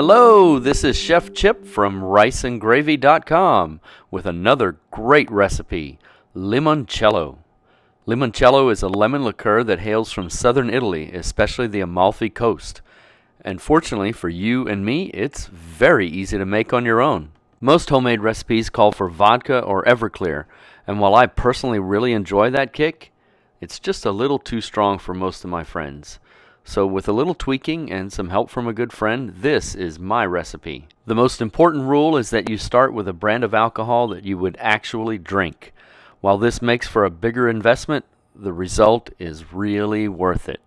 Hello, this is Chef Chip from riceandgravy.com with another great recipe, limoncello. Limoncello is a lemon liqueur that hails from southern Italy, especially the Amalfi Coast. And fortunately for you and me, it's very easy to make on your own. Most homemade recipes call for vodka or Everclear, and while I personally really enjoy that kick, it's just a little too strong for most of my friends. So with a little tweaking and some help from a good friend, this is my recipe. The most important rule is that you start with a brand of alcohol that you would actually drink. While this makes for a bigger investment, the result is really worth it.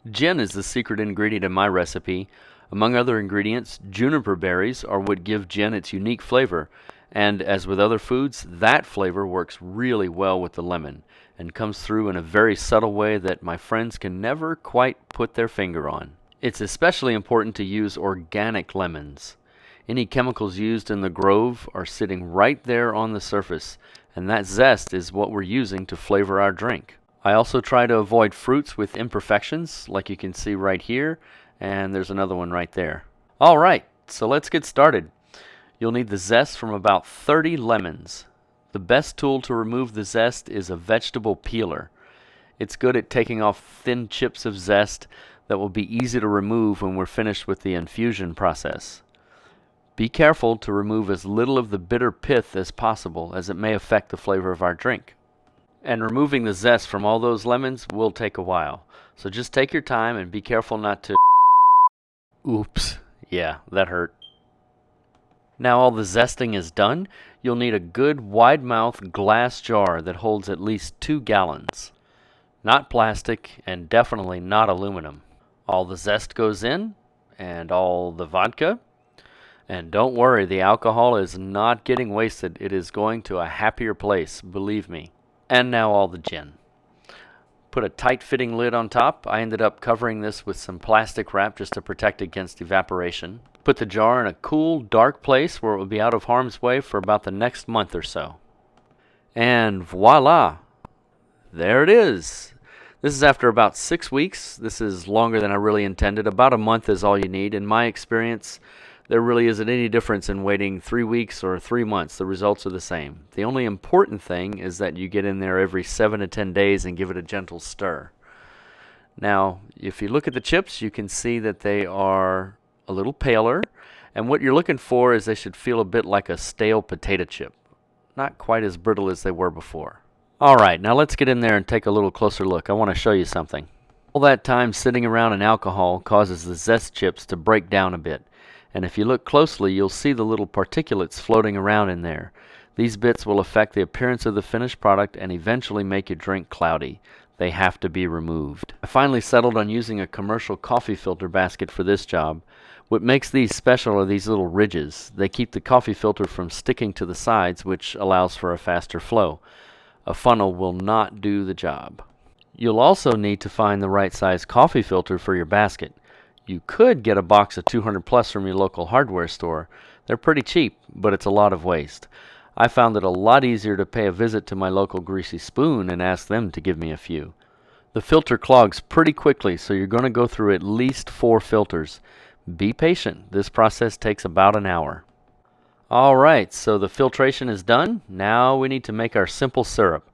Gin is the secret ingredient in my recipe. Among other ingredients, juniper berries are what give gin its unique flavor, and as with other foods, that flavor works really well with the lemon and comes through in a very subtle way that my friends can never quite put their finger on. It's especially important to use organic lemons. Any chemicals used in the grove are sitting right there on the surface, and that zest is what we're using to flavor our drink. I also try to avoid fruits with imperfections, like you can see right here, and there's another one right there. Alright, so let's get started. You'll need the zest from about 30 lemons. The best tool to remove the zest is a vegetable peeler. It's good at taking off thin chips of zest that will be easy to remove when we're finished with the infusion process. Be careful to remove as little of the bitter pith as possible, as it may affect the flavor of our drink. And removing the zest from all those lemons will take a while. So just take your time and be careful not to... Oops, yeah, that hurt. Now all the zesting is done, you'll need a good wide-mouthed glass jar that holds at least 2 gallons. Not plastic, and definitely not aluminum. All the zest goes in, and all the vodka. And don't worry, the alcohol is not getting wasted. It is going to a happier place, believe me. And now all the gin. Put a tight-fitting lid on top. I ended up covering this with some plastic wrap just to protect against evaporation. Put the jar in a cool, dark place where it will be out of harm's way for about the next month or so. And voila! There it is! This is after about 6 weeks. This is longer than I really intended. About a month is all you need. In my experience, there really isn't any difference in waiting 3 weeks or 3 months. The results are the same. The only important thing is that you get in there every 7 to 10 days and give it a gentle stir. Now, if you look at the chips, you can see that they are a little paler, and what you're looking for is they should feel a bit like a stale potato chip. Not quite as brittle as they were before. Alright, now let's get in there and take a little closer look. I want to show you something. All that time sitting around in alcohol causes the zest chips to break down a bit. And if you look closely, you'll see the little particulates floating around in there. These bits will affect the appearance of the finished product and eventually make your drink cloudy. They have to be removed. I finally settled on using a commercial coffee filter basket for this job. What makes these special are these little ridges. They keep the coffee filter from sticking to the sides, which allows for a faster flow. A funnel will not do the job. You'll also need to find the right size coffee filter for your basket. You could get a box of 200 plus from your local hardware store. They're pretty cheap, but it's a lot of waste. I found it a lot easier to pay a visit to my local Greasy Spoon and ask them to give me a few. The filter clogs pretty quickly, so you're going to go through at least 4 filters. Be patient. This process takes about an hour. Alright, so the filtration is done. Now we need to make our simple syrup.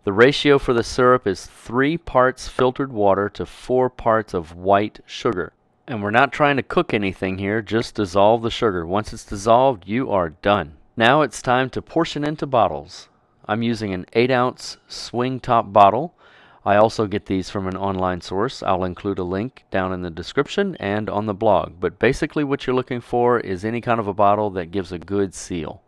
The ratio for the syrup is 3 parts filtered water to 4 parts of white sugar. And we're not trying to cook anything here, just dissolve the sugar. Once it's dissolved, you are done. Now it's time to portion into bottles. I'm using an 8-ounce swing top bottle. I also get these from an online source. I'll include a link down in the description and on the blog. But basically what you're looking for is any kind of a bottle that gives a good seal.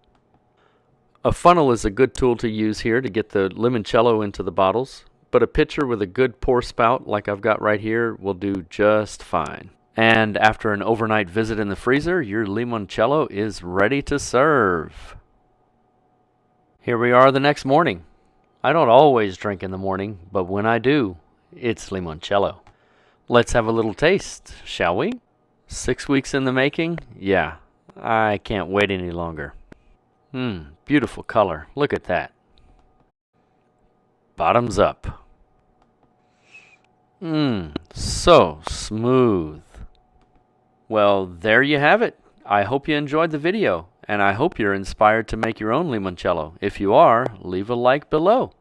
A funnel is a good tool to use here to get the limoncello into the bottles, but a pitcher with a good pour spout like I've got right here will do just fine. And after an overnight visit in the freezer, your limoncello is ready to serve. Here we are the next morning. I don't always drink in the morning, but when I do, it's limoncello. Let's have a little taste, shall we? 6 weeks in the making? Yeah, I can't wait any longer. Beautiful color. Look at that. Bottoms up. So smooth. Well, there you have it. I hope you enjoyed the video, and I hope you're inspired to make your own limoncello. If you are, leave a like below.